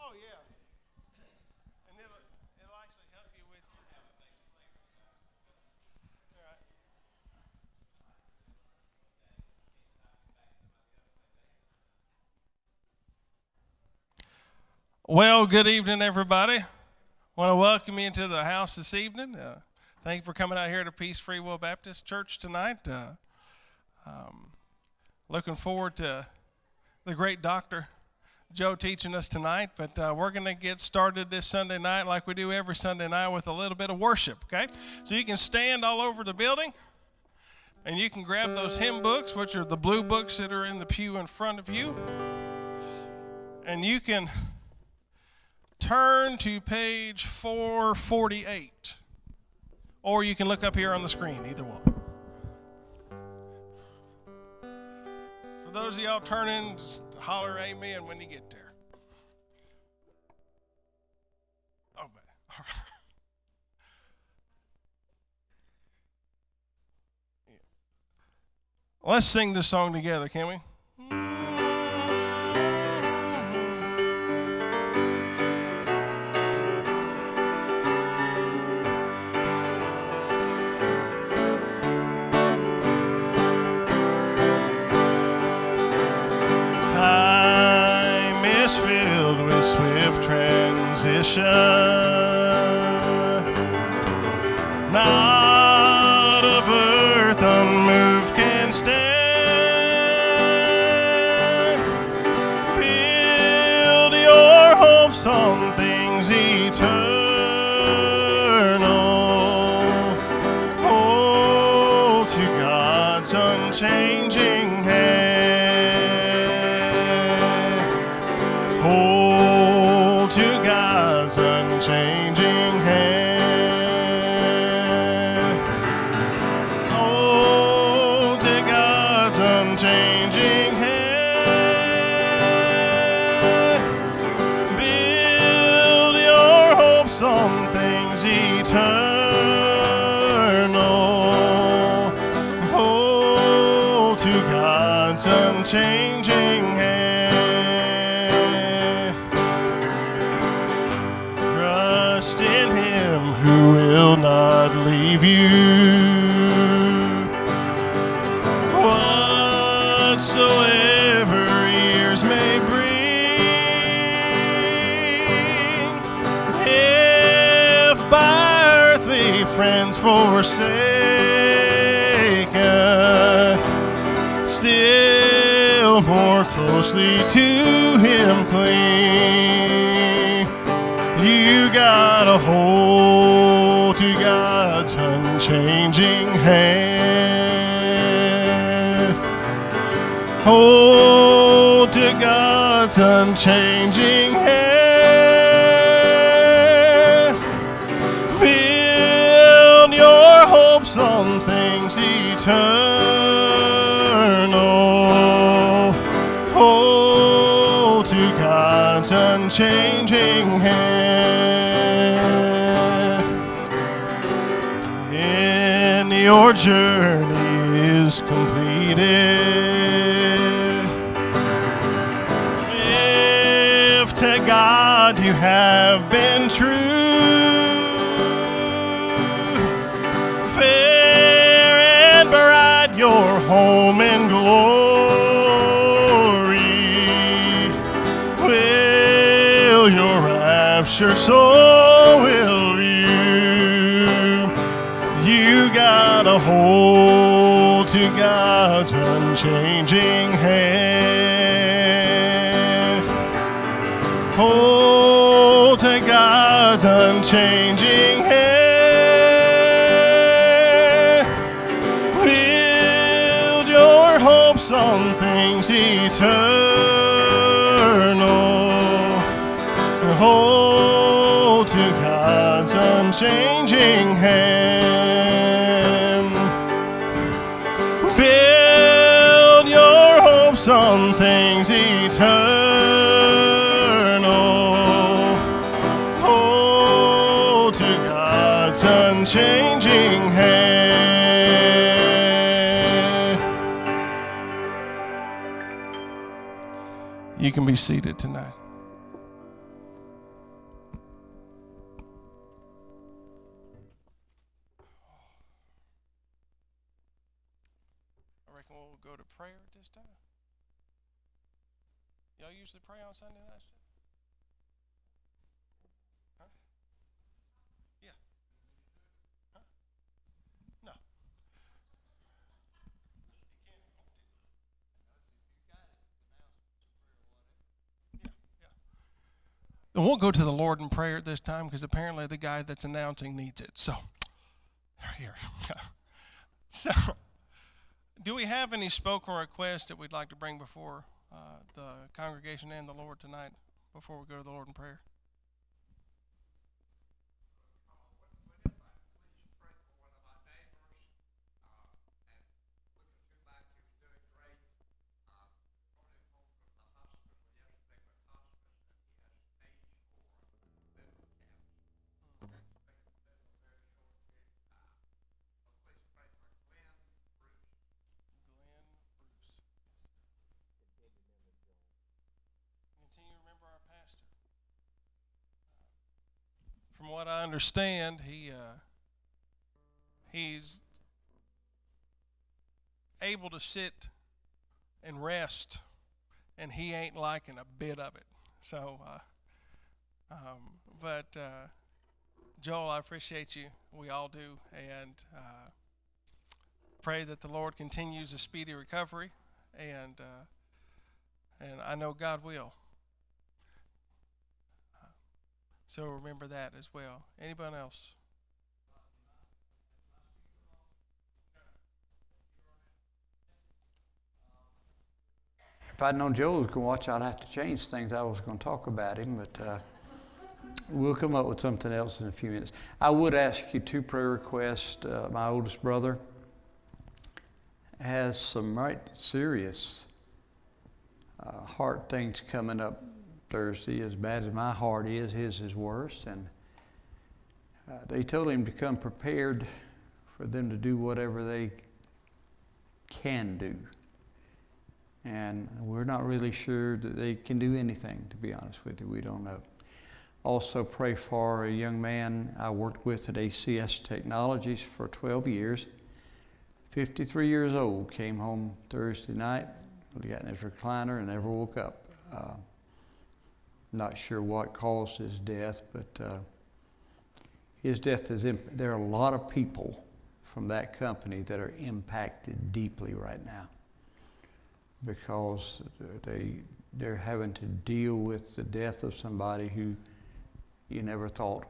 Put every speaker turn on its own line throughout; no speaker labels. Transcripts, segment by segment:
Oh, yeah. And it'll actually help you with your. All right. Well, good evening, everybody. I want to welcome you into the house this evening. Thank you for coming out here to Peace Free Will Baptist Church tonight. Looking forward to the great Dr. Joe teaching us tonight, but we're going to get started this Sunday night like we do every Sunday night with a little bit of worship, okay? So you can stand all over the building, and you can grab those hymn books, which are the blue books that are in the pew in front of you, and you can turn to page 448, or you can look up here on the screen, either one. For those of y'all turning, just holler amen when you get there. Oh, man. All right. Yeah. Let's sing this song together, can we? Swift transition, not of earth unmoved can stand. Build your hopes on things eternal. Hold to God's unchanging hand. Unchanging hand. Hold to God's unchanging hand. Build your hopes on things eternal. Hold to God's unchanging hand. In Him who will not leave you, whatsoever years may bring. If by earthly friends forsaken, still more closely to Him cling. You gotta hold to God's unchanging hand. Hold to God's unchanging hand. Build your hopes on things eternal. Hold to God's unchanging hand. Your journey is completed. If to God you have been true, fair and bright your home in glory. Will your rapture so will you. You gotta hold to God's unchanging hand. Hold to God's unchanging hand. Build your hopes on things eternal. Hold to God's unchanging hand. On things eternal. Hold to God's unchanging hand. You can be seated tonight. prayer at this time? Y'all usually pray on Sunday nights? Huh? Yeah. Huh? No. And we'll go to the Lord in prayer at this time because apparently the guy that's announcing needs it. So, here. So, do we have any spoken requests that we'd like to bring before the congregation and the Lord tonight before we go to the Lord in prayer? Continue to remember our pastor. From what I understand, he's able to sit and rest, and he ain't liking a bit of it. So, Joel, I appreciate you. We all do, and pray that the Lord continues a speedy recovery, and I know God will. So remember that as well. Anybody else?
If I'd known Joel was going to watch, I'd have to change things. I was going to talk about him, but we'll come up with something else in a few minutes. I would ask you 2 prayer requests. My oldest brother has some right serious heart things coming up Thursday. As bad as my heart is, his is worse. And they told him to come prepared for them to do whatever they can do. And we're not really sure that they can do anything, to be honest with you. We don't know. Also pray for a young man I worked with at ACS Technologies for 12 years. 53 years old, came home Thursday night, got in his recliner and never woke up. Not sure what caused his death, but his death is, there are a lot of people from that company that are impacted deeply right now, because they're having to deal with the death of somebody who you never thought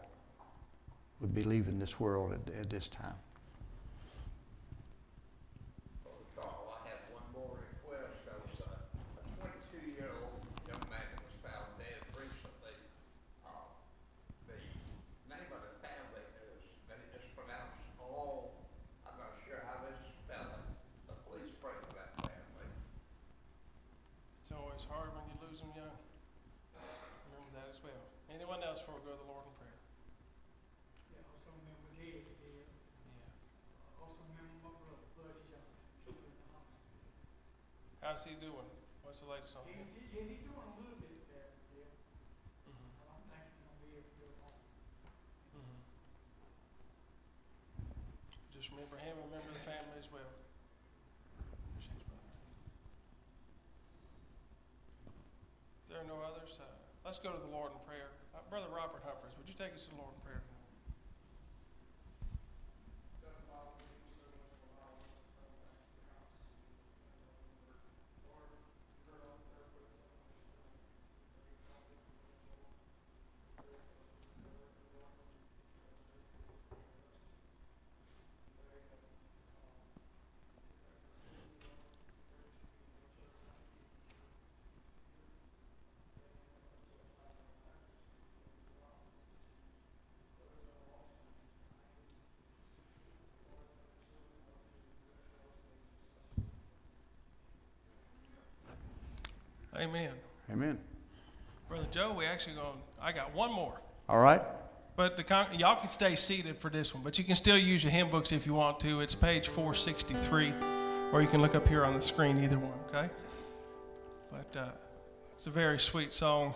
would be leaving this world at this time.
Carl, I have one more request. There was a 22-year-old young man that was found dead recently. The name of the family is pronounced All. I'm not sure how this is spelled, but please pray for that family.
It's always hard when you lose them young. Remember that as well. Anyone else before we go to the Lord in prayer?
Yeah, also remember Ned again.
Yeah.
Also remember my brother, Buddy Johnson, still in the hospital.
How's he doing? What's the latest on him?
He's doing a little bit better, yeah.
Mm-hmm.
I don't think he's gonna be able to go home.
Mm-hmm. Just remember him, remember the family as well. Appreciate you, brother. If there are no others, let's go to the Lord in prayer. Brother Robert Humphreys, would you take us to the Lord in prayer? Amen.
Amen.
Brother Joe, I got one more.
All right.
But y'all can stay seated for this one, but you can still use your hymn books if you want to. It's page 463, or you can look up here on the screen, either one, okay? But it's a very sweet song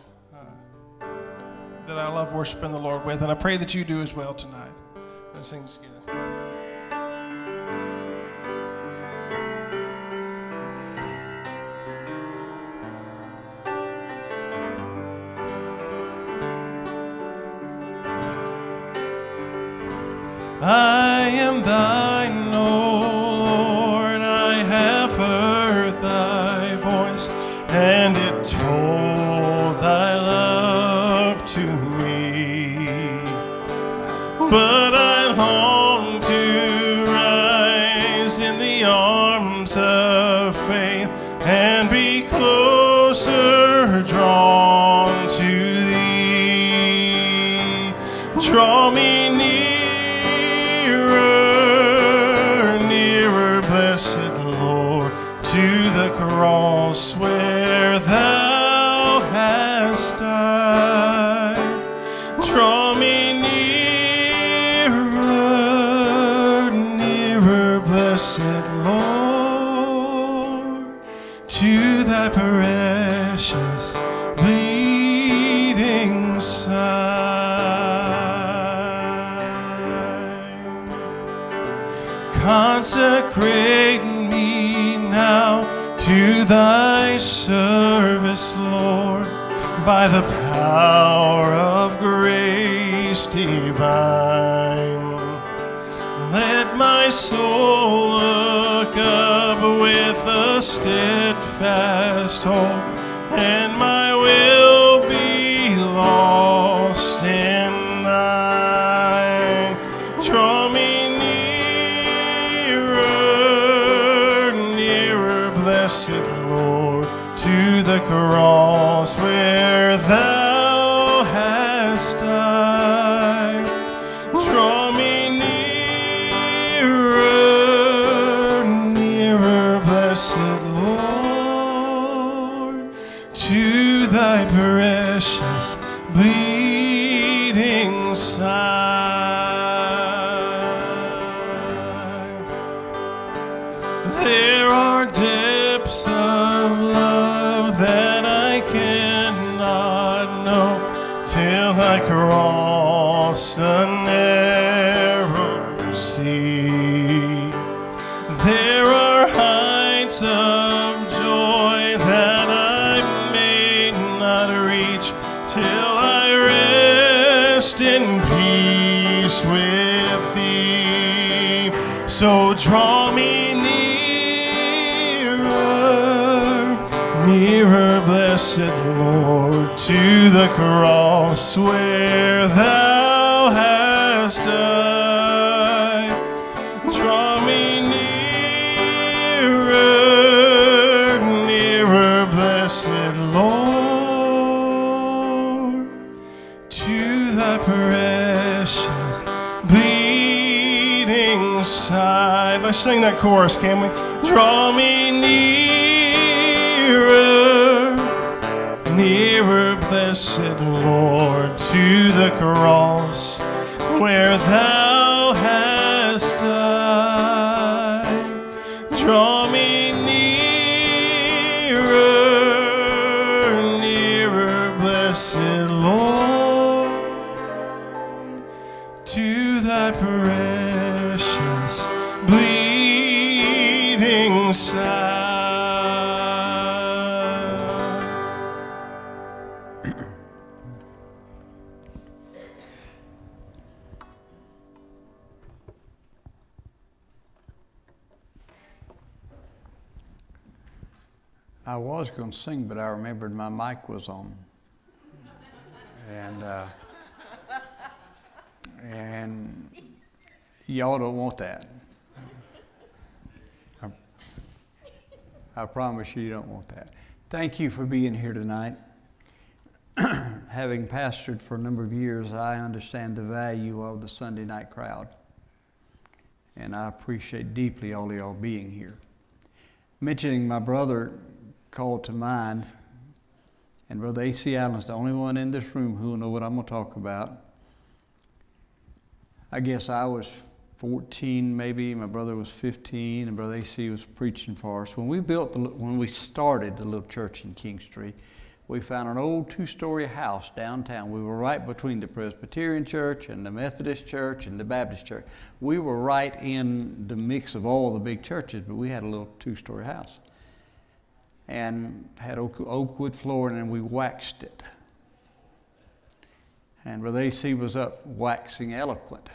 that I love worshiping the Lord with, and I pray that you do as well tonight. Let's sing this together. I am thine, O Lord. I have heard thy voice, and it told thy love to me. But I long to rise in the arms of faith and be closer drawn to thee. Draw me nearer, nearer, blessed Lord, to the cross where thou hast died. Draw me nearer, nearer, blessed Lord, to thy precious bleeding side. Consecrate me now to thy service, Lord, by the power of grace divine. Let my soul look up with a steadfast hope, and my will be lost in thine. Draw me nearer, nearer, blessed Lord, to the cross where thou hast died. Draw me nearer, nearer, blessed Lord, to thy precious bleeding side. There are depths of love that I cannot know till I cross the narrow sea. There are heights of joy that I may not reach till I rest in peace with thee. So draw me nearer, nearer, blessed Lord, to the cross where thou hast died. Draw me nearer, nearer, blessed Lord, to thy precious bleeding side. Let's sing that chorus, can we? Draw me nearer, nearer, blessed Lord, to the cross where thou hast died. Draw me nearer, nearer, blessed Lord, to thy precious bleeding side.
I was going to sing, but I remembered my mic was on. And y'all don't want that. I promise you don't want that. Thank you for being here tonight. Having pastored for a number of years, I understand the value of the Sunday night crowd. And I appreciate deeply all of y'all being here. Mentioning my brother called to mind, and Brother A.C. Allen's the only one in this room who will know what I'm going to talk about. I guess I was 14 maybe, my brother was 15, and Brother A.C. was preaching for us. When we started the little church in Kingstree, we found an old 2-story house downtown. We were right between the Presbyterian church and the Methodist church and the Baptist church. We were right in the mix of all the big churches, but we had a little 2-story house. And had oak wood flooring, and we waxed it. And Brother A.C. was up waxing eloquent.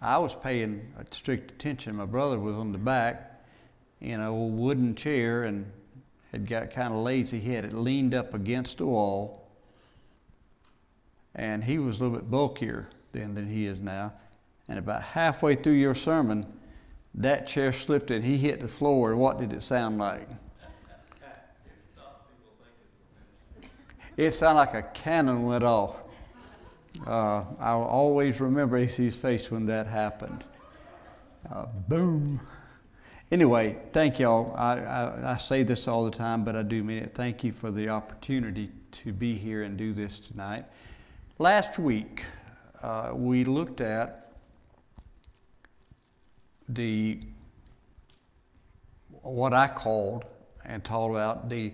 I was paying strict attention. My brother was on the back in an old wooden chair and had got kind of lazy. He had it leaned up against the wall. And he was a little bit bulkier then than he is now. And about halfway through your sermon, that chair slipped and he hit the floor. What did it sound like? It sounded like a cannon went off. I'll always remember AC's face when that happened. Boom. Anyway, thank y'all. I say this all the time, but I do mean it. Thank you for the opportunity to be here and do this tonight. Last week, we looked at what I called and taught about the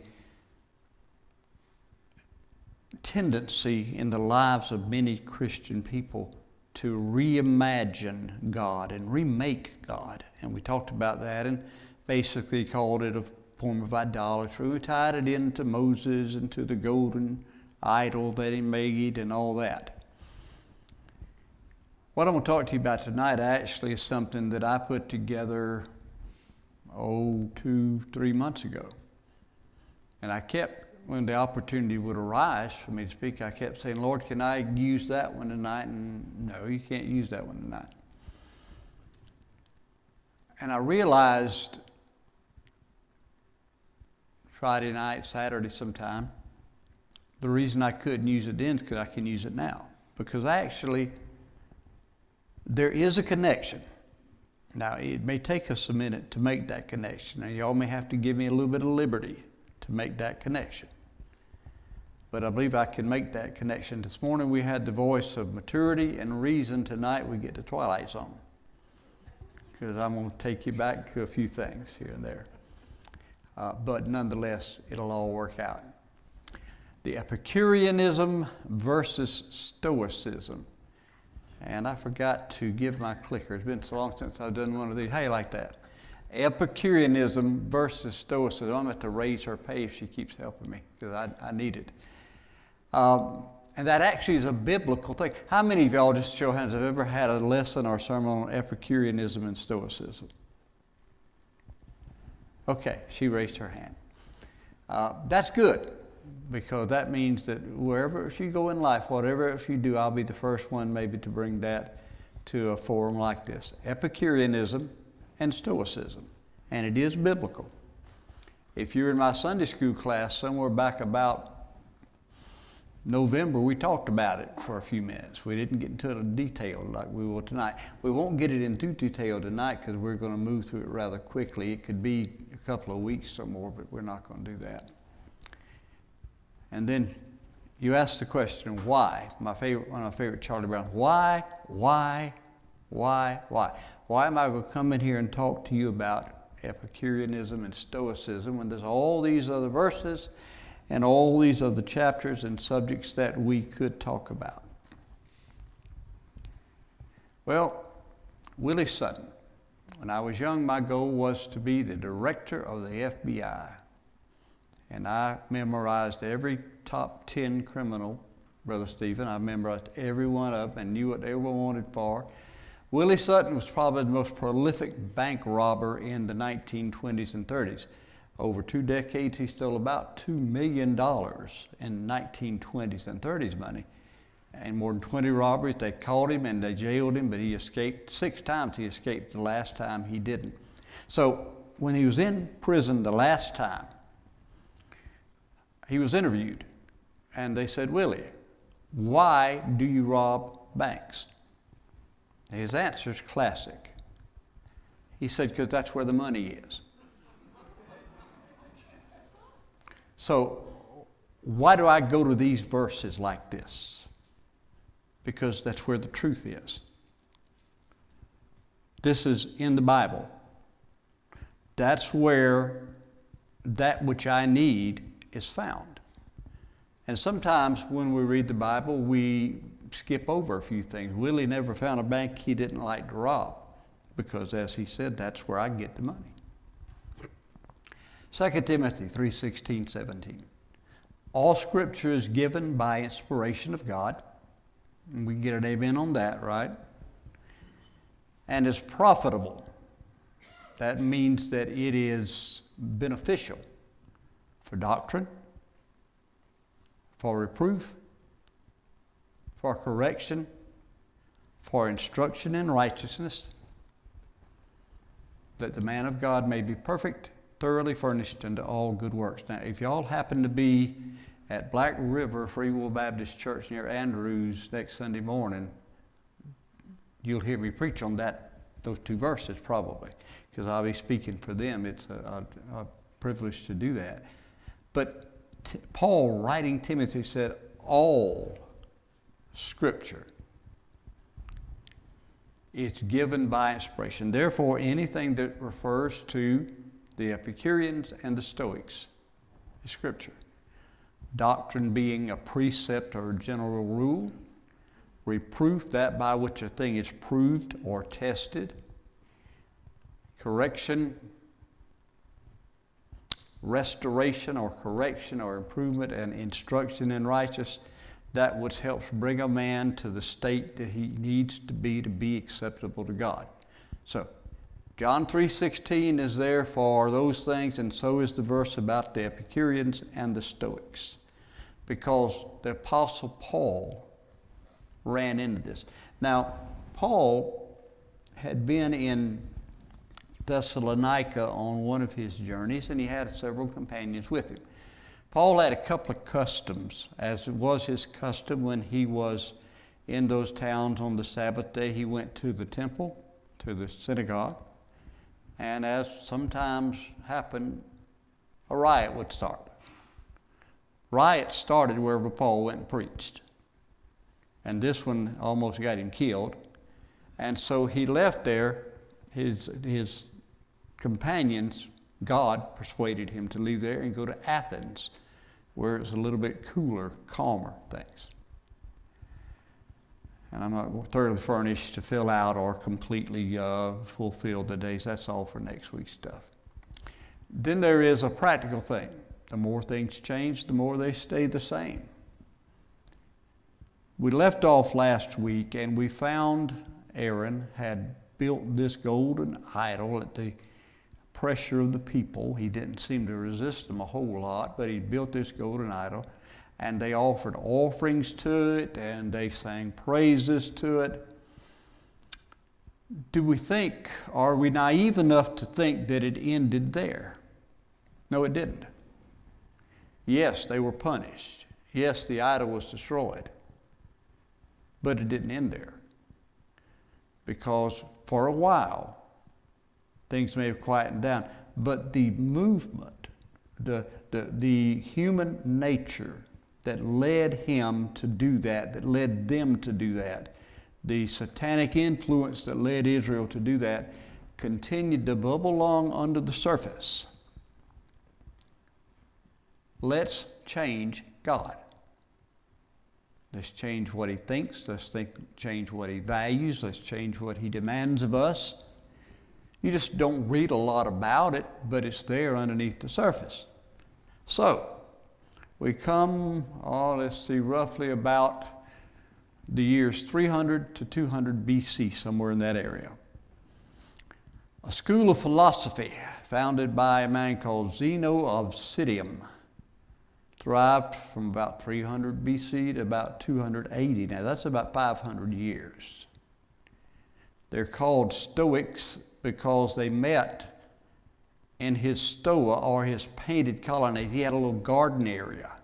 tendency in the lives of many Christian people to reimagine God and remake God. And we talked about that and basically called it a form of idolatry. We tied it into Moses and to the golden idol that he made and all that. What I'm going to talk to you about tonight actually is something that I put together, 2-3 months ago. And I kept, when the opportunity would arise for me to speak, I kept saying, Lord, can I use that one tonight? And no, you can't use that one tonight. And I realized Friday night, Saturday sometime, the reason I couldn't use it then is because I can use it now. Because actually, there is a connection. Now, it may take us a minute to make that connection, and y'all may have to give me a little bit of liberty to make that connection. But I believe I can make that connection. This morning we had the voice of maturity and reason. Tonight we get the Twilight Zone. Because I'm going to take you back to a few things here and there. But nonetheless, it'll all work out. The Epicureanism versus Stoicism. And I forgot to give my clicker. It's been so long since I've done one of these. How you like that? Epicureanism versus Stoicism. I'm going to have to raise her pay if she keeps helping me, because I need it. And that actually is a biblical thing. How many of y'all, just show hands, have ever had a lesson or sermon on Epicureanism and Stoicism? Okay, she raised her hand. That's good, because that means that wherever you go in life, whatever else you do, I'll be the first one maybe to bring that to a forum like this. Epicureanism and Stoicism. And it is biblical. If you're in my Sunday school class, somewhere back about November, we talked about it for a few minutes. We didn't get into the detail like we will tonight. We won't get it into detail tonight because we're going to move through it rather quickly. It could be a couple of weeks or more, but we're not going to do that. And then you ask the question, why? One of my favorite Charlie Brown. Why? Why am I going to come in here and talk to you about Epicureanism and Stoicism when there's all these other verses and all these other chapters and subjects that we could talk about? Well, Willie Sutton. When I was young, my goal was to be the director of the FBI. And I memorized every top 10 criminal, Brother Stephen. I memorized every one of them and knew what everyone wanted for. Willie Sutton was probably the most prolific bank robber in the 1920s and 30s. Over 2 decades, he stole about $2 million in 1920s and 30s money. And more than 20 robberies. They caught him and they jailed him, but he escaped. 6 times he escaped. The last time he didn't. So when he was in prison the last time, he was interviewed. And they said, Willie, why do you rob banks? His answer is classic. He said, because that's where the money is. So why do I go to these verses like this? Because that's where the truth is. This is in the Bible. That's where that which I need is found. And sometimes when we read the Bible, we skip over a few things. Willie never found a bank he didn't like to rob, because as he said, that's where I get the money. 2 Timothy 3:16, 17. All Scripture is given by inspiration of God. And we can get an amen on that, right? and is profitable. That means that it is beneficial for doctrine, for reproof, for correction, for instruction in righteousness, that the man of God may be perfect, thoroughly furnished unto all good works. Now, if y'all happen to be at Black River Free Will Baptist Church near Andrews next Sunday morning, you'll hear me preach on those two verses probably, because I'll be speaking for them. It's a privilege to do that. But Paul, writing Timothy, said, all Scripture is given by inspiration. Therefore, anything that refers to the Epicureans and the Stoics is Scripture. Doctrine being a precept or a general rule. Reproof, that by which a thing is proved or tested. Correction, restoration or correction or improvement, and instruction in righteousness, that which helps bring a man to the state that he needs to be acceptable to God. So, John 3:16 is there for those things, and so is the verse about the Epicureans and the Stoics, because the Apostle Paul ran into this. Now, Paul had been in Thessalonica on one of his journeys, and he had several companions with him. Paul had a couple of customs, as it was his custom when he was in those towns on the Sabbath day. He went to the temple, to the synagogue, and as sometimes happened, a riot would start. Riots started wherever Paul went and preached. And this one almost got him killed. And so he left there. His companions, God persuaded him to leave there and go to Athens, where it's a little bit cooler, calmer things. And I'm not thoroughly furnished to fill out or completely fulfill the days. That's all for next week's stuff. Then there is a practical thing. The more things change, the more they stay the same. We left off last week, and we found Aaron had built this golden idol at the pressure of the people. He didn't seem to resist them a whole lot, but he built this golden idol, and they offered offerings to it, and they sang praises to it. Do we think, are we naive enough to think that it ended there? No, it didn't. Yes, they were punished. Yes, the idol was destroyed. But it didn't end there. Because for a while, things may have quietened down. But the movement, the human nature that led him to do that led them to do that, the satanic influence that led Israel to do that, continued to bubble along under the surface. Let's change God. Let's change what he thinks. Let's change what he values. Let's change what he demands of us. You just don't read a lot about it, but it's there underneath the surface. So, we come, roughly about the years 300 to 200 BC, somewhere in that area. A school of philosophy founded by a man called Zeno of Citium thrived from about 300 BC to about 280. Now that's about 500 years. They're called Stoics because they met in his stoa, or his painted colonnade. He had a little garden area,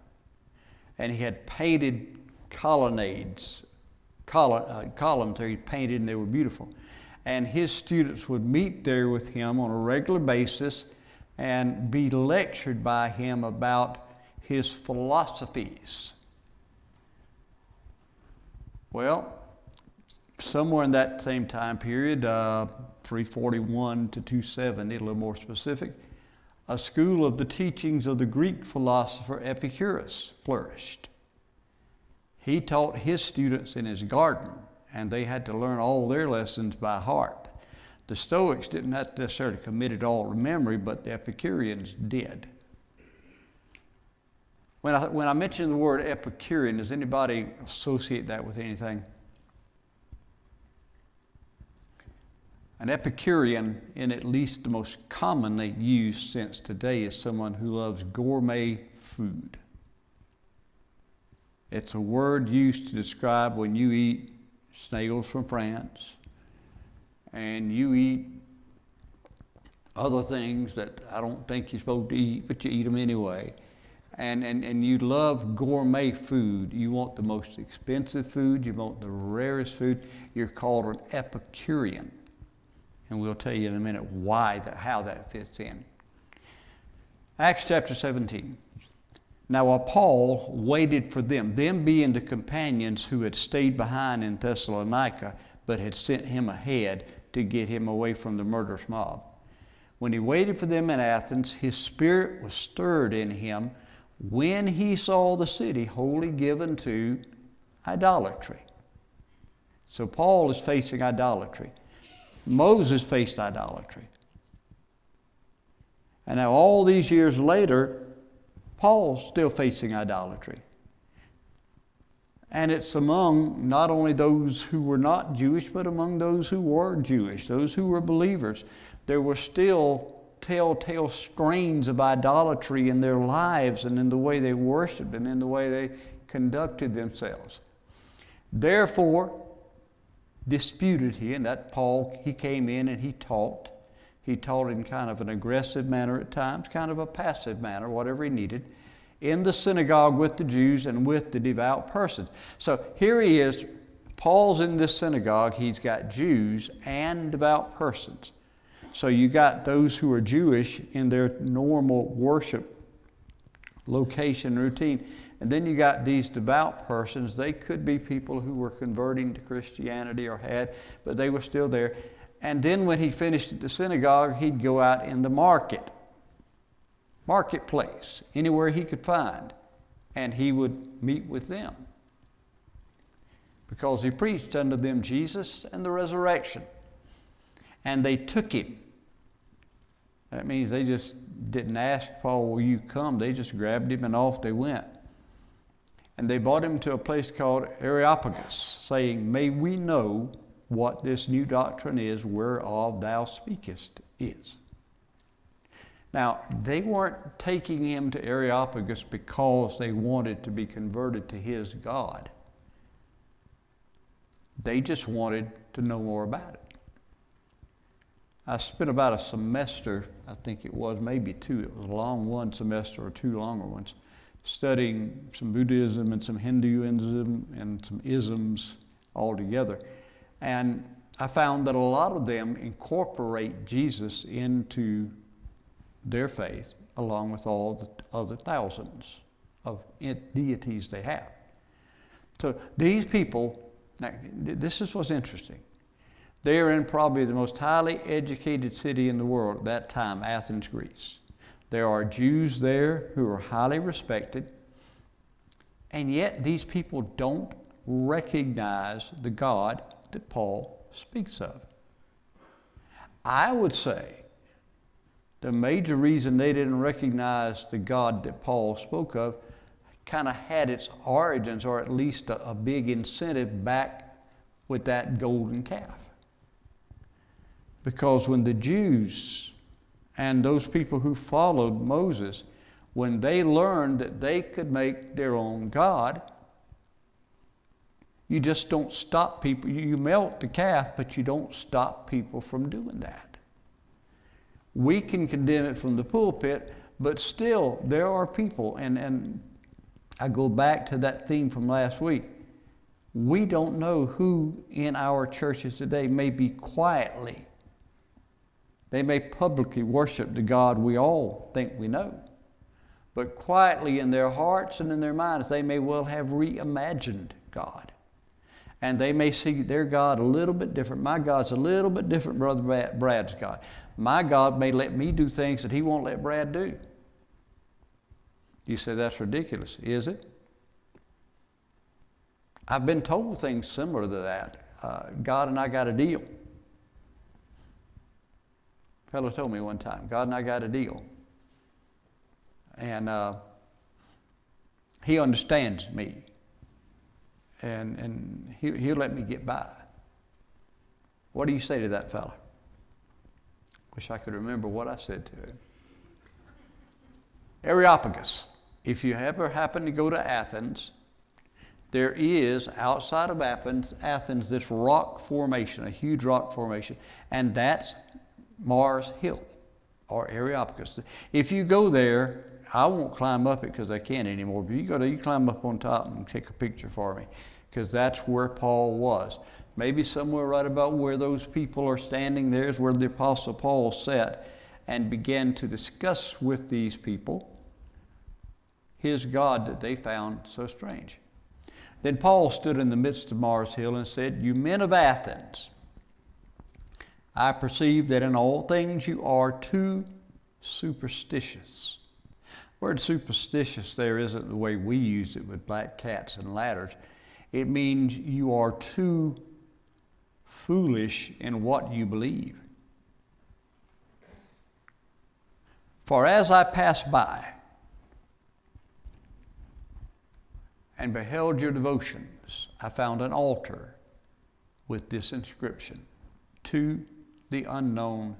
and he had painted colonnades, columns there he painted, and they were beautiful. And his students would meet there with him on a regular basis and be lectured by him about his philosophies. Well, somewhere in that same time period, 341 to 270, a little more specific, a school of the teachings of the Greek philosopher Epicurus flourished. He taught his students in his garden, and they had to learn all their lessons by heart. The Stoics didn't have to necessarily commit it all to memory, but the Epicureans did. When I mention the word Epicurean, does anybody associate that with anything? An Epicurean, in at least the most commonly used sense today, is someone who loves gourmet food. It's a word used to describe when you eat snails from France and you eat other things that I don't think you're supposed to eat, but you eat them anyway. And you love gourmet food. You want the most expensive food. You want the rarest food. You're called an Epicurean. And we'll tell you in a minute how that fits in. Acts chapter 17. Now while Paul waited for them being the companions who had stayed behind in Thessalonica, but had sent him ahead to get him away from the murderous mob. When he waited for them in Athens, his spirit was stirred in him when he saw the city wholly given to idolatry. So Paul is facing idolatry. Moses faced idolatry. And now all these years later, Paul's still facing idolatry. And it's among not only those who were not Jewish, but among those who were Jewish, those who were believers. There were still telltale strains of idolatry in their lives and in the way they worshiped and in the way they conducted themselves. Therefore, disputed he, and that Paul, he came in and he taught. He taught in kind of an aggressive manner at times, kind of a passive manner, whatever he needed, in the synagogue with the Jews and with the devout persons. So here he is, Paul's in this synagogue, he's got Jews and devout persons. So you got those who are Jewish in their normal worship location routine. And then you got these devout persons. They could be people who were converting to Christianity or had, but they were still there. And then when he finished at the synagogue, he'd go out in the marketplace, anywhere he could find, and he would meet with them. Because he preached unto them Jesus and the resurrection. And they took him. That means they just didn't ask Paul, will you come? They just grabbed him and off they went. And they brought him to a place called Areopagus, saying, may we know what this new doctrine is whereof thou speakest is. Now, they weren't taking him to Areopagus because they wanted to be converted to his God. They just wanted to know more about it. I spent about a semester, I think it was, maybe two. It was a long one semester or two longer ones, studying some Buddhism and some Hinduism and some isms all together. And I found that a lot of them incorporate Jesus into their faith along with all the other thousands of deities they have. So these people, now, this is what's interesting. They are in probably the most highly educated city in the world at that time, Athens, Greece. There are Jews there who are highly respected, and yet these people don't recognize the God that Paul speaks of. I would say the major reason they didn't recognize the God that Paul spoke of kind of had its origins, or at least a big incentive back with that golden calf. Because when the Jews and those people who followed Moses, when they learned that they could make their own God, you just don't stop people. You melt the calf, but you don't stop people from doing that. We can condemn it from the pulpit, but still there are people, and I go back to that theme from last week. We don't know who in our churches today may be quietly. They may publicly worship the God we all think we know. But quietly in their hearts and in their minds, they may well have reimagined God. And they may see their God a little bit different. My God's a little bit different, Brother Brad's God. My God may let me do things that he won't let Brad do. You say that's ridiculous. Is it? I've been told things similar to that. God and I got a deal. A fellow told me one time, God and I got a deal. And he understands me. And he'll let me get by. What do you say to that fellow? Wish I could remember what I said to him. Areopagus. If you ever happen to go to Athens, there is, outside of Athens, this rock formation, a huge rock formation, and that's Mars Hill, or Areopagus. If you go there, I won't climb up it because I can't anymore, but you climb up on top and take a picture for me, because that's where Paul was. Maybe somewhere right about where those people are standing there is where the Apostle Paul sat and began to discuss with these people his God that they found so strange. Then Paul stood in the midst of Mars Hill and said, "You men of Athens, I perceive that in all things you are too superstitious." The word superstitious there isn't the way we use it with black cats and ladders. It means you are too foolish in what you believe. "For as I passed by and beheld your devotions, I found an altar with this inscription, 'To the unknown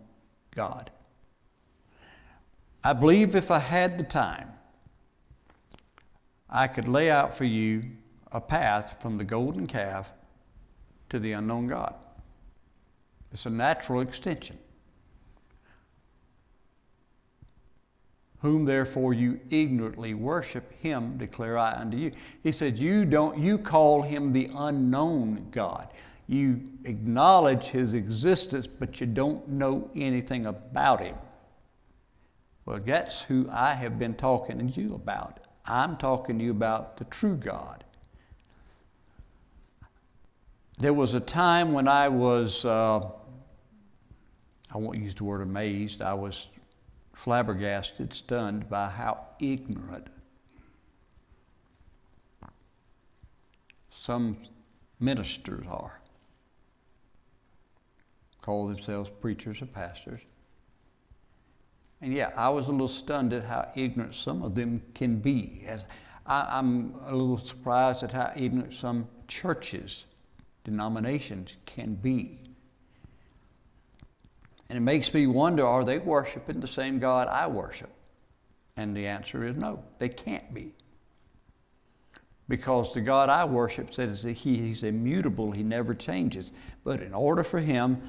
God.'" I believe if I had the time, I could lay out for you a path from the golden calf to the unknown God. It's a natural extension. "Whom therefore you ignorantly worship, him declare I unto you." He said, you call him the unknown God. You acknowledge his existence, but you don't know anything about him. Well, that's who I have been talking to you about. I'm talking to you about the true God. There was a time when I was, I won't use the word amazed, I was flabbergasted, stunned by how ignorant some ministers are. Call themselves preachers or pastors. And yeah, I was a little stunned at how ignorant some of them can be. I'm a little surprised at how ignorant some churches, denominations can be. And it makes me wonder, are they worshiping the same God I worship? And the answer is no, they can't be. Because the God I worship says that he's immutable, he never changes. But in order for him,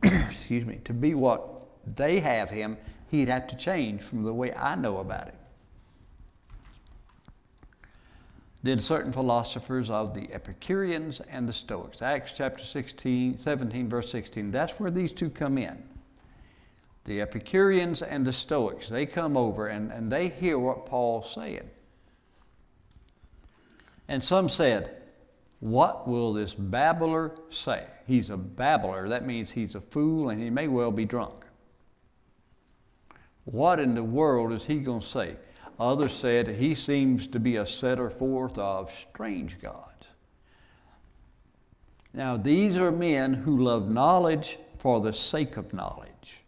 to be what they have him, he'd have to change from the way I know about him. Then certain philosophers of the Epicureans and the Stoics. Acts chapter 17, verse 16. That's where these two come in. The Epicureans and the Stoics. They come over and they hear what Paul's saying. And some said, "What will this babbler say?" He's a babbler. That means he's a fool and he may well be drunk. What in the world is he going to say? Others said, "He seems to be a setter forth of strange gods." Now, these are men who love knowledge for the sake of knowledge.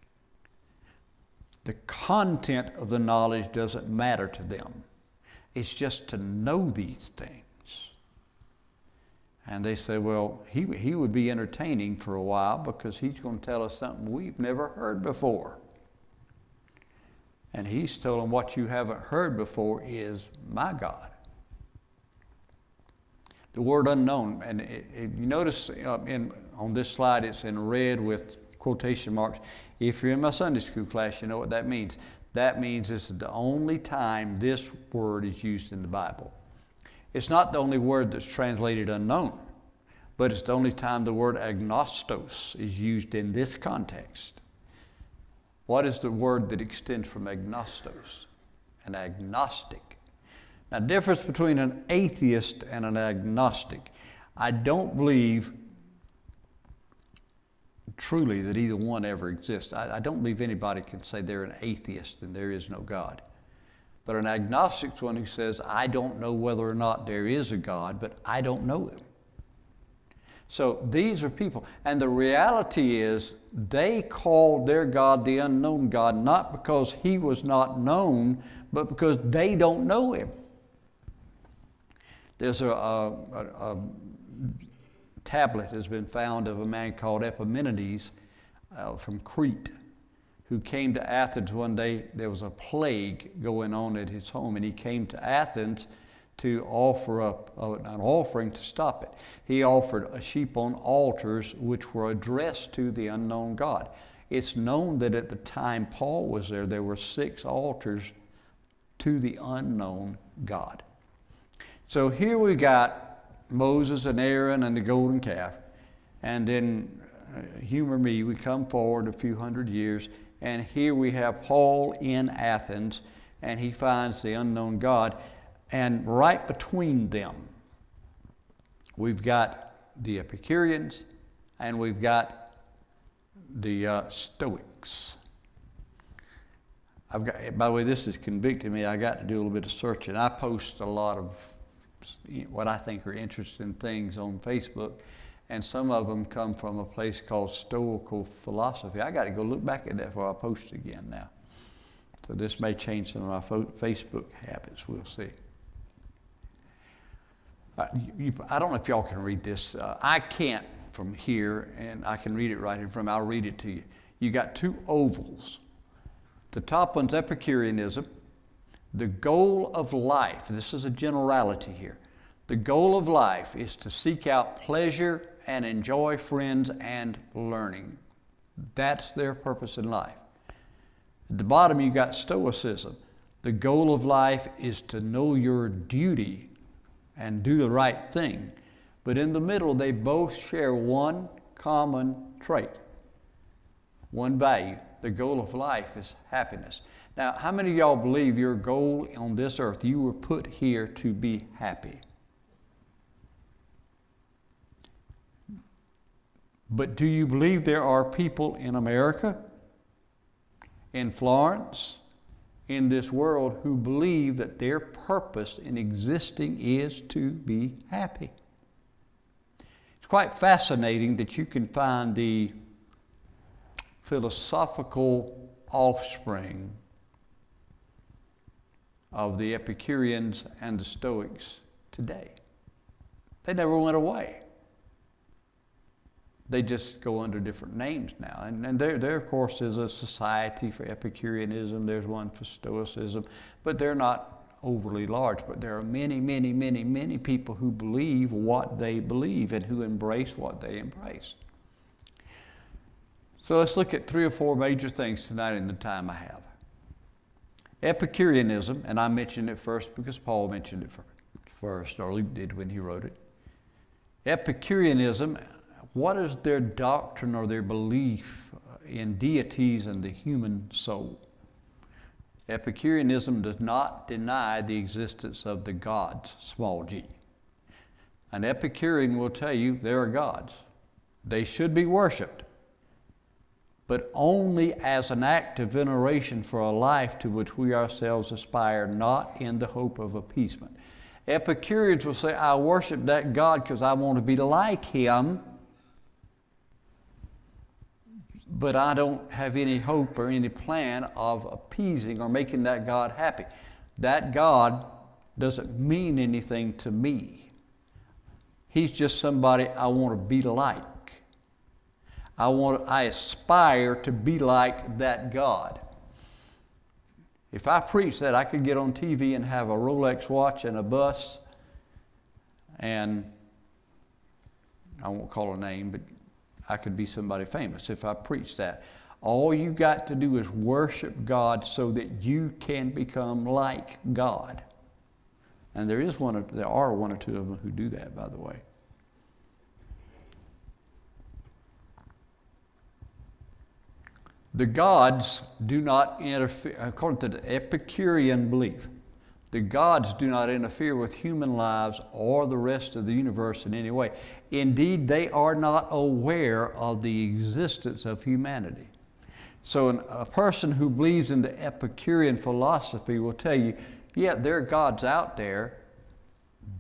The content of the knowledge doesn't matter to them. It's just to know these things. And they say, well, he would be entertaining for a while because he's going to tell us something we've never heard before. And he's told them, what you haven't heard before is my God. The word unknown, and you notice on this slide it's in red with quotation marks. If you're in my Sunday school class, you know what that means. That means this is the only time this word is used in the Bible. It's not the only word that's translated unknown, but it's the only time the word agnostos is used in this context. What is the word that extends from agnostos? An agnostic. Now, the difference between an atheist and an agnostic. I don't believe truly that either one ever exists. I don't believe anybody can say they're an atheist and there is no God. But an agnostic is one who says, I don't know whether or not there is a God, but I don't know him. So these are people, and the reality is they called their God the unknown God, not because he was not known, but because they don't know him. There's a tablet has been found of a man called Epimenides from Crete. who came to Athens one day. There was a plague going on at his home, and he came to Athens to offer up an offering to stop it. He offered a sheep on altars which were addressed to the unknown God. It's known that at the time Paul was there, there were 6 altars to the unknown God. So here we got Moses and Aaron and the golden calf, and then humor me, we come forward a few hundred years, and here we have Paul in Athens, and he finds the unknown God. And right between them, we've got the Epicureans and we've got the Stoics. By the way, this has convicted me. I got to do a little bit of searching. I post a lot of what I think are interesting things on Facebook, and some of them come from a place called Stoical philosophy. I got to go look back at that before I post again now. So this may change some of my Facebook habits. We'll see. I don't know if y'all can read this. I can't from here, and I can read it right in front of me. I'll read it to you. You got 2 ovals. The top one's Epicureanism. The goal of life, this is a generality here. The goal of life is to seek out pleasure and enjoy friends and learning. That's their purpose in life. At the bottom, you got Stoicism. The goal of life is to know your duty and do the right thing. But in the middle, they both share one common trait, one value. The goal of life is happiness. Now, how many of y'all believe your goal on this earth, you were put here to be happy? But do you believe there are people in America, in Florence, in this world who believe that their purpose in existing is to be happy? It's quite fascinating that you can find the philosophical offspring of the Epicureans and the Stoics today. They never went away. They just go under different names now. And there, of course, is a society for Epicureanism. There's one for Stoicism. But they're not overly large. But there are many, many, many, many people who believe what they believe and who embrace what they embrace. So let's look at 3 or 4 major things tonight in the time I have. Epicureanism, and I mentioned it first because Paul mentioned it first, or Luke did when he wrote it. Epicureanism, what is their doctrine or their belief in deities and the human soul? Epicureanism does not deny the existence of the gods, small g. An Epicurean will tell you there are gods. They should be worshiped, but only as an act of veneration for a life to which we ourselves aspire, not in the hope of appeasement. Epicureans will say, I worship that God because I want to be like him, but I don't have any hope or any plan of appeasing or making that God happy. That God doesn't mean anything to me. He's just somebody I want to be like. I aspire to be like that God. If I preach that, I could get on TV and have a Rolex watch and a bus, and I won't call a name, but I could be somebody famous if I preach that. All you got to do is worship God so that you can become like God. And there are one or two of them who do that, by the way. The gods do not interfere, according to the Epicurean belief, the gods do not interfere with human lives or the rest of the universe in any way. Indeed, they are not aware of the existence of humanity. So a person who believes in the Epicurean philosophy will tell you, yeah, there are gods out there.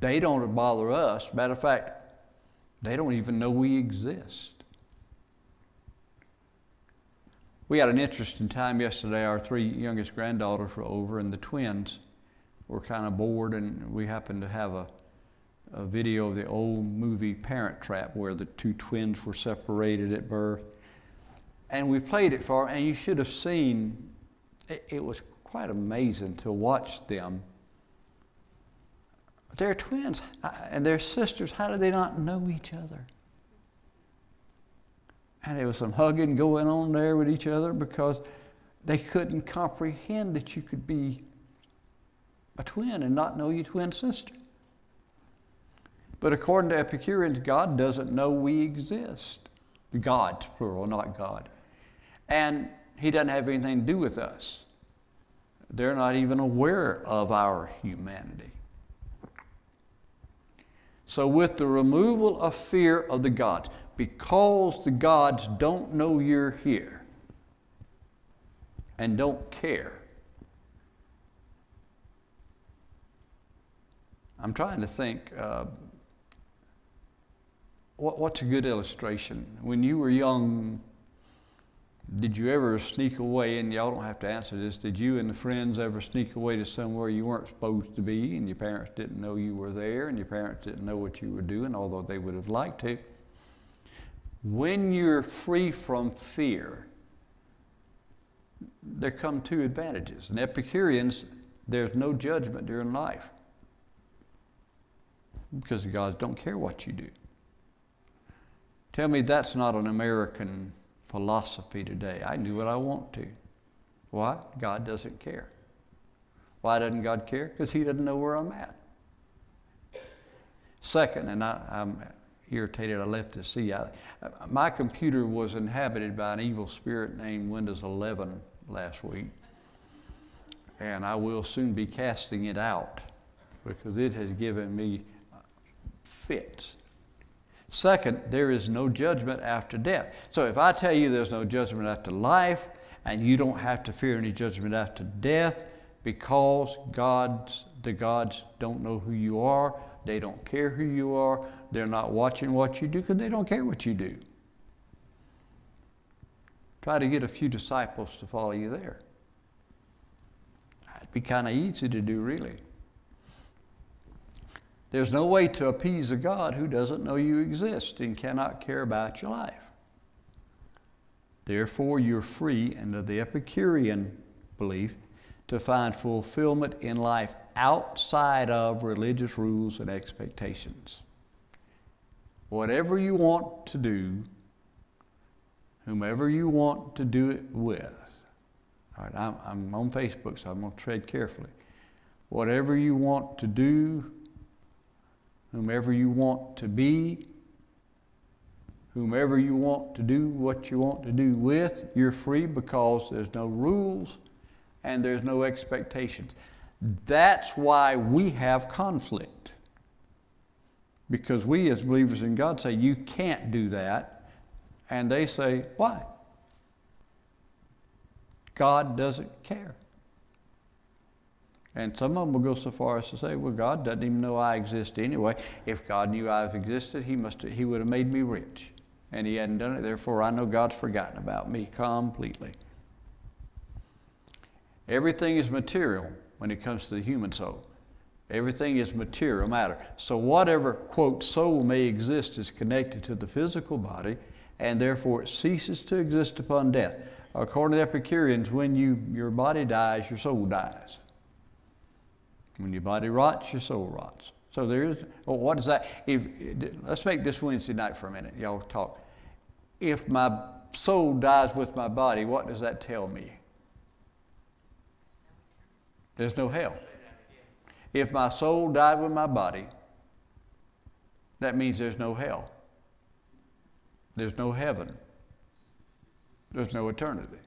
They don't bother us. Matter of fact, they don't even know we exist. We had an interesting time yesterday. Our 3 youngest granddaughters were over, and the twins were kind of bored, and we happened to have a video of the old movie Parent Trap where the 2 twins were separated at birth. And we played it for her, and you should have seen, it was quite amazing to watch them. They're twins, and they're sisters. How do they not know each other? And there was some hugging going on there with each other because they couldn't comprehend that you could be a twin and not know your twin sister. But according to Epicureans, God doesn't know we exist. Gods, plural, not God. And He doesn't have anything to do with us. They're not even aware of our humanity. So with the removal of fear of the gods, because the gods don't know you're here and don't care. I'm trying to think, what's a good illustration? When you were young, did you ever sneak away, and y'all don't have to answer this, did you and the friends ever sneak away to somewhere you weren't supposed to be, and your parents didn't know you were there, and your parents didn't know what you were doing, although they would have liked to? When you're free from fear, there come two advantages. In Epicureans, there's no judgment during life because the gods don't care what you do. Tell me that's not an American philosophy today. I do what I want to. Why? God doesn't care. Why doesn't God care? Because He doesn't know where I'm at. Second, and I'm irritated I left this. See, my computer was inhabited by an evil spirit named Windows 11 last week. And I will soon be casting it out because it has given me fits. Second, there is no judgment after death. So if I tell you there's no judgment after life and you don't have to fear any judgment after death because the gods don't know who you are, they don't care who you are, they're not watching what you do because they don't care what you do. Try to get a few disciples to follow you there. It'd be kind of easy to do, really. There's no way to appease a God who doesn't know you exist and cannot care about your life. Therefore, you're free, under the Epicurean belief, to find fulfillment in life outside of religious rules and expectations. Whatever you want to do, whomever you want to do it with. All right, I'm on Facebook, so I'm going to tread carefully. Whatever you want to do, whomever you want to be, whomever you want to do what you want to do with, you're free because there's no rules and there's no expectations. That's why we have conflict. Because we as believers in God say, you can't do that. And they say, why? God doesn't care. And some of them will go so far as to say, well, God doesn't even know I exist anyway. If God knew I existed, he would have made me rich. And He hadn't done it, therefore I know God's forgotten about me completely. Everything is material when it comes to the human soul. Everything is material matter. So whatever, quote, soul may exist is connected to the physical body, and therefore it ceases to exist upon death. According to Epicureans, when your body dies, your soul dies. When your body rots, your soul rots. So there is, well, what is that? Let's make this Wednesday night for a minute. Y'all talk. If my soul dies with my body, what does that tell me? There's no hell. If my soul died with my body, that means there's no hell. There's no heaven. There's no eternity.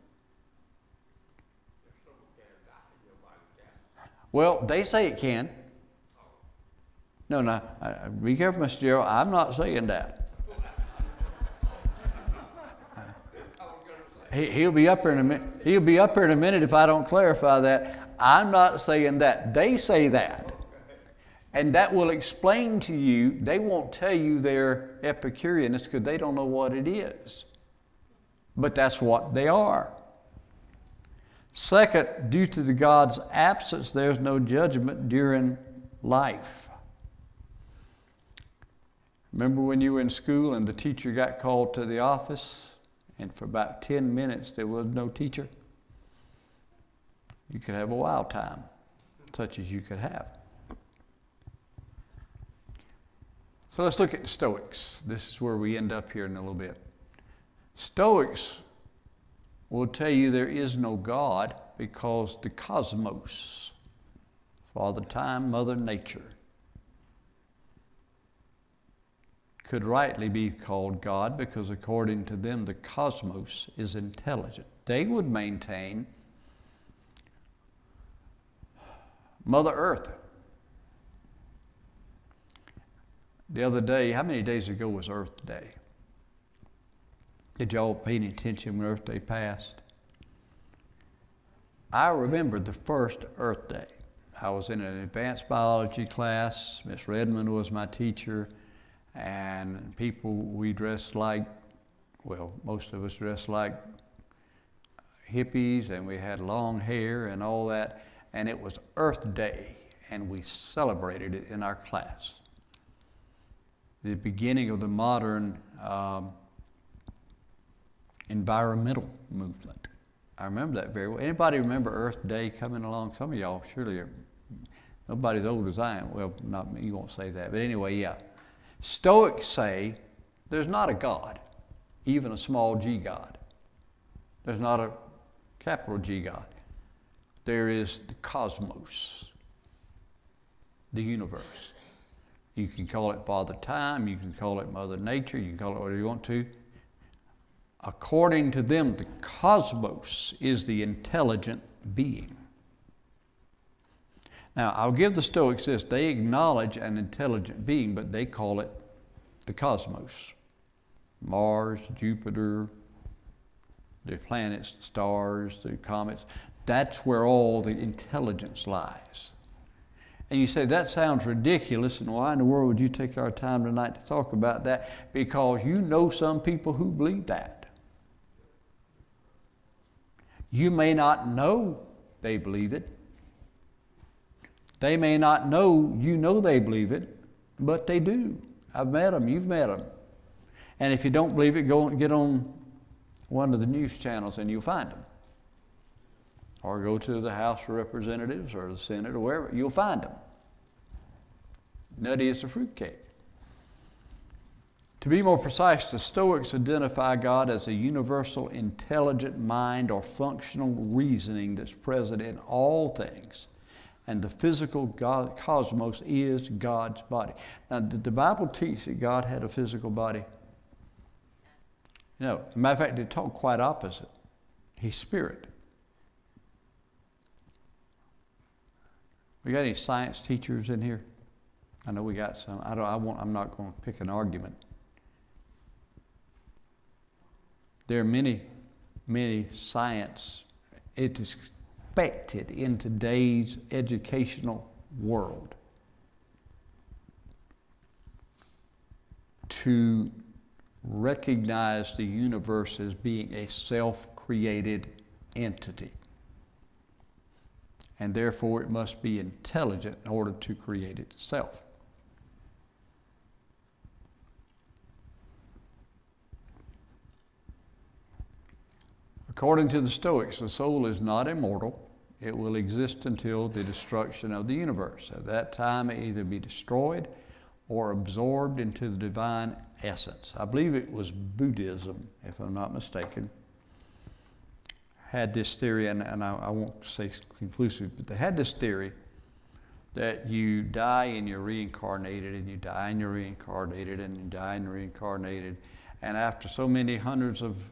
Well, they say it can. No, be careful, Mr. Gerald. I'm not saying that. He'll be up here in a minute. He'll be up here in a minute if I don't clarify that. I'm not saying that. They say that. And that will explain to you, they won't tell you they're Epicureans because they don't know what it is. But that's what they are. Second, due to the God's absence, there's no judgment during life. Remember when you were in school and the teacher got called to the office and for about 10 minutes there was no teacher, you could have a wild time, such as you could have. So let's look at the Stoics. This is where we end up here in a little bit. Stoics will tell you there is no God because the cosmos, Father Time, Mother Nature, could rightly be called God because according to them the cosmos is intelligent. They would maintain Mother Earth. The other day, how many days ago was Earth Day? Did y'all pay any attention when Earth Day passed? I remember the first Earth Day. I was in an advanced biology class. Miss Redmond was my teacher. And we dressed like, well, most of us dressed like hippies, and we had long hair and all that. And it was Earth Day, and we celebrated it in our class. The beginning of the modern environmental movement. I remember that very well. Anybody remember Earth Day coming along? Some of y'all surely are. Nobody's old as I am. Well, not me, you won't say that. But anyway, yeah. Stoics say there's not a God, even a small g God. There's not a capital G God. There is the cosmos, the universe. You can call it Father Time, you can call it Mother Nature, you can call it whatever you want to. According to them, the cosmos is the intelligent being. Now, I'll give the Stoics this. They acknowledge an intelligent being, but they call it the cosmos. Mars, Jupiter, the planets, the stars, the comets. That's where all the intelligence lies. And you say, that sounds ridiculous, and why in the world would you take our time tonight to talk about that? Because you know some people who believe that. You may not know they believe it. They may not know you know they believe it, but they do. I've met them, you've met them. And if you don't believe it, go and get on one of the news channels and you'll find them. Or go to the House of Representatives or the Senate or wherever, you'll find them. Nutty as a fruitcake. To be more precise, the Stoics identify God as a universal intelligent mind or functional reasoning that's present in all things. And the physical cosmos is God's body. Now, did the Bible teach that God had a physical body? No. As a matter of fact, it taught quite opposite. He's spirit. We got any science teachers in here? I know we got some. I'm not going to pick an argument. There are many science. It is expected in today's educational world to recognize the universe as being a self-created entity. And therefore it must be intelligent in order to create itself. According to the Stoics, the soul is not immortal. It will exist until the destruction of the universe. At that time, it either be destroyed or absorbed into the divine essence. I believe it was Buddhism, if I'm not mistaken, had this theory, and I won't say conclusive, but they had this theory that you die and you're reincarnated, and you die and you're reincarnated, and you die and you're reincarnated. And after so many hundreds of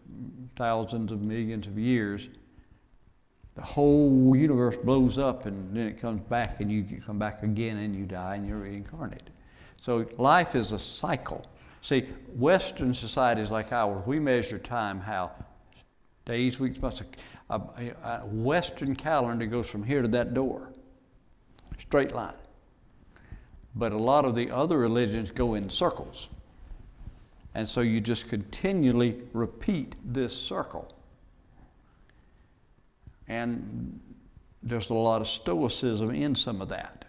thousands of millions of years, the whole universe blows up, and then it comes back, and you come back again, and you die, and you're reincarnated. So life is a cycle. See, Western societies like ours, we measure time how? Days, weeks, months. A Western calendar goes from here to that door, straight line. But a lot of the other religions go in circles. And so you just continually repeat this circle. And there's a lot of stoicism in some of that.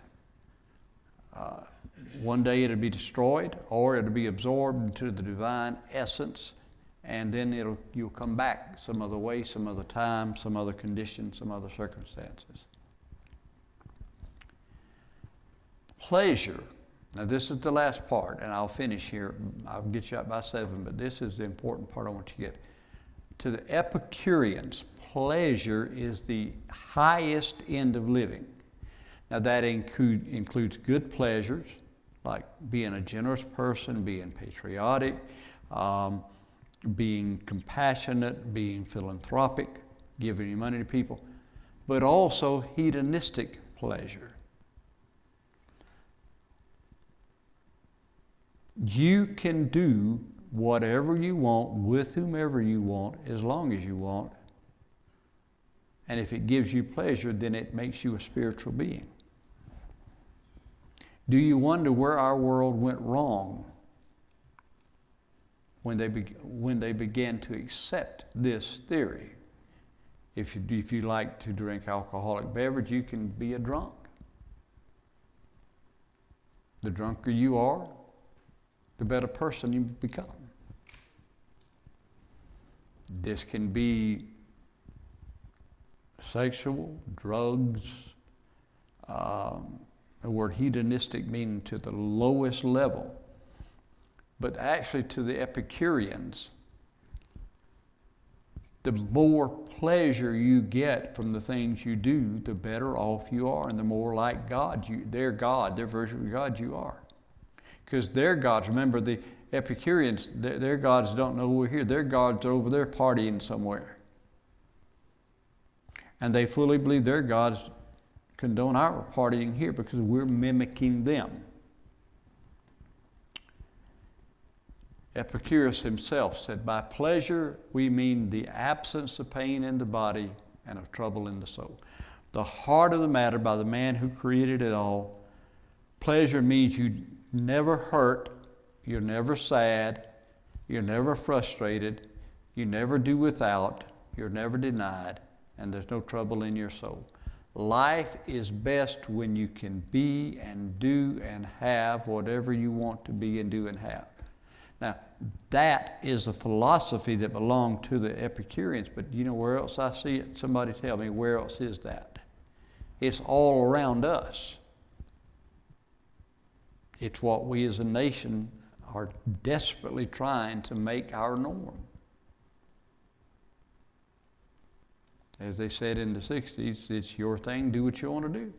One day it'll be destroyed, or it'll be absorbed into the divine essence, and then you'll come back some other way, some other time, some other condition, some other circumstances. Pleasure. Now this is the last part, and I'll finish here. I'll get you out by 7, but this is the important part I want you to get. To the Epicureans, pleasure is the highest end of living. Now that includes good pleasures, like being a generous person, being patriotic, being compassionate, being philanthropic, giving your money to people, but also hedonistic pleasure. You can do whatever you want with whomever you want as long as you want. And if it gives you pleasure, then it makes you a spiritual being. Do you wonder where our world went wrong when they began to accept this theory? If you like to drink alcoholic beverage, you can be a drunk. The drunker you are, the better person you become. This can be sexual, drugs, the word hedonistic meaning to the lowest level. But actually to the Epicureans, the more pleasure you get from the things you do, the better off you are, and the more like their version of God you are. Because their gods, remember the Epicureans, their gods don't know we're here. Their gods are over there partying somewhere. And they fully believe their gods condone our partying here because we're mimicking them. Epicurus himself said, by pleasure we mean the absence of pain in the body and of trouble in the soul. The heart of the matter by the man who created it all. Pleasure means you never hurt, you're never sad, you're never frustrated, you never do without, you're never denied, and there's no trouble in your soul. Life is best when you can be and do and have whatever you want to be and do and have. Now, that is a philosophy that belonged to the Epicureans, but you know where else I see it? Somebody tell me, where else is that? It's all around us. It's what we as a nation are desperately trying to make our norm. As they said in the 60s, it's your thing, do what you want to do.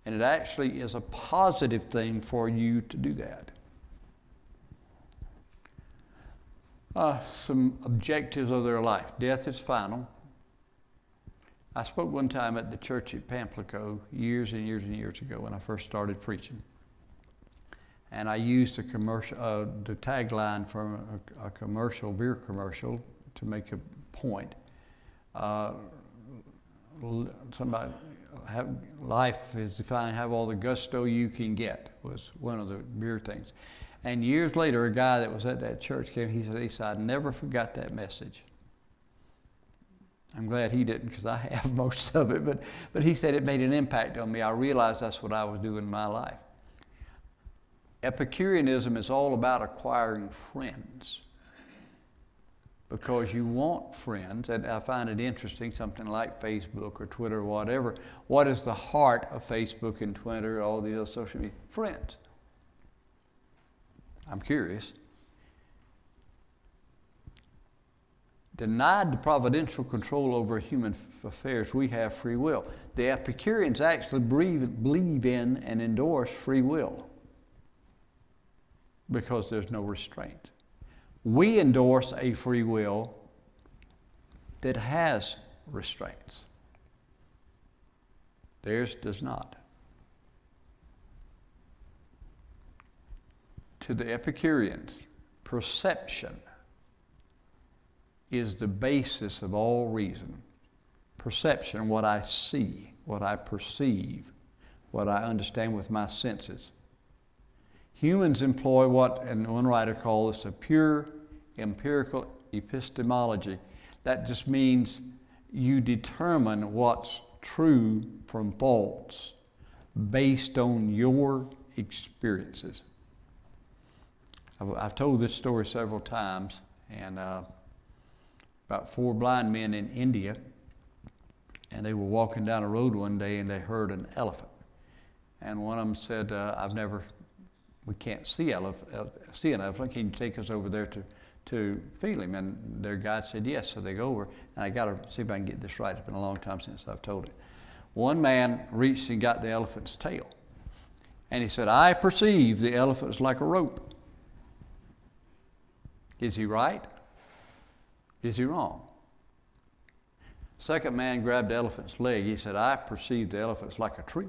And it actually is a positive thing for you to do that. Some objectives of their life. Death is final. I spoke one time at the church at Pamplico years and years and years ago when I first started preaching. And I used the tagline from a beer commercial to make a point. Life is defined, have all the gusto you can get, was one of the beer things. And years later, a guy that was at that church came, he said, I never forgot that message. I'm glad he didn't, because I have most of it, but he said it made an impact on me. I realized that's what I was doing in my life. Epicureanism is all about acquiring friends, because you want friends, and I find it interesting, something like Facebook or Twitter or whatever. What is the heart of Facebook and Twitter, all the other social media? Friends. I'm curious. Denied the providential control over human affairs, we have free will. The Epicureans actually believe in and endorse free will because there's no restraint. We endorse a free will that has restraints. Theirs does not. To the Epicureans, perception is the basis of all reason. Perception, what I see, what I perceive, what I understand with my senses. Humans employ what, and one writer called this a pure empirical epistemology. That just means you determine what's true from false based on your experiences. I've told this story several times, and about 4 blind men in India, and they were walking down a road one day and they heard an elephant. And one of them said, we can't see an elephant. Can you take us over there to feel him? And their guide said yes. So they go over, and I got to see if I can get this right. It's been a long time since I've told it. One man reached and got the elephant's tail. And he said, I perceive the elephant is like a rope. Is he right? Is he wrong? Second man grabbed the elephant's leg. He said, I perceive the elephant is like a tree.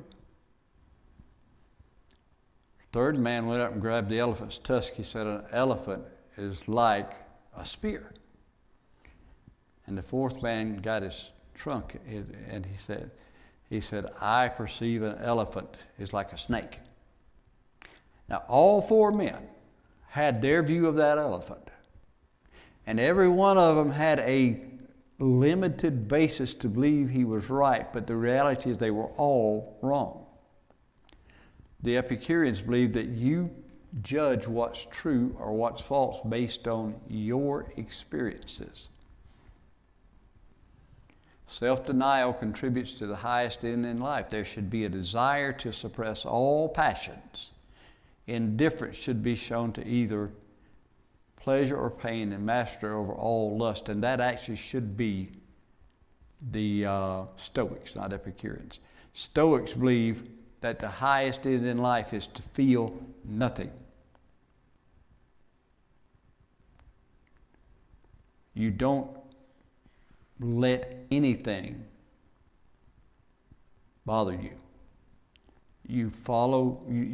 Third man went up and grabbed the elephant's tusk. He said, an elephant is like a spear. And the fourth man got his trunk, and he said, I perceive an elephant is like a snake. Now, all 4 men had their view of that elephant. And every one of them had a limited basis to believe he was right, but the reality is they were all wrong. The Epicureans believed that you judge what's true or what's false based on your experiences. Self-denial contributes to the highest end in life. There should be a desire to suppress all passions. Indifference should be shown to either pleasure or pain, and master over all lust. And that actually should be the Stoics, not Epicureans. Stoics believe that the highest end in life is to feel nothing. You don't let anything bother you. You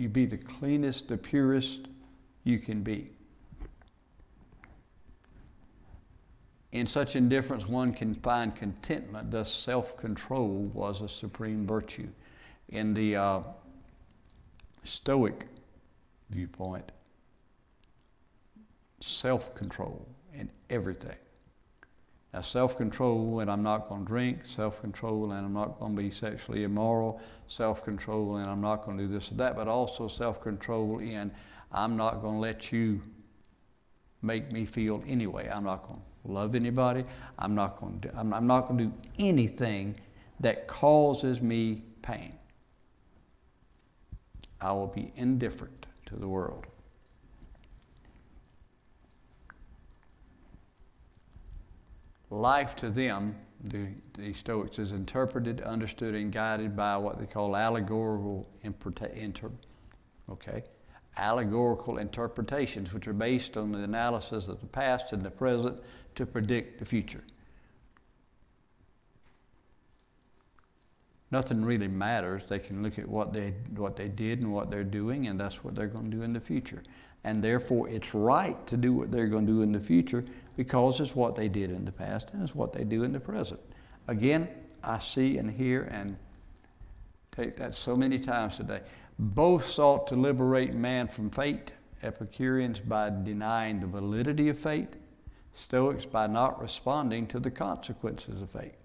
be the cleanest, the purest you can be. In such indifference, one can find contentment. Thus, self-control was a supreme virtue. In the Stoic viewpoint, self-control in everything. Now, self-control when I'm not going to drink, self-control and I'm not going to be sexually immoral, self-control and I'm not going to do this or that, but also self-control in I'm not going to let you make me feel anyway. I'm not going to love anybody. I'm not going to do anything that causes me pain. I will be indifferent to the world. Life to them, the Stoics, is interpreted, understood, and guided by what they call allegorical interpretations, which are based on the analysis of the past and the present to predict the future. Nothing really matters. They can look at what they did and what they're doing, and that's what they're going to do in the future. And therefore, it's right to do what they're going to do in the future because it's what they did in the past and it's what they do in the present. Again, I see and hear and take that so many times today. Both sought to liberate man from fate. Epicureans by denying the validity of fate. Stoics by not responding to the consequences of fate.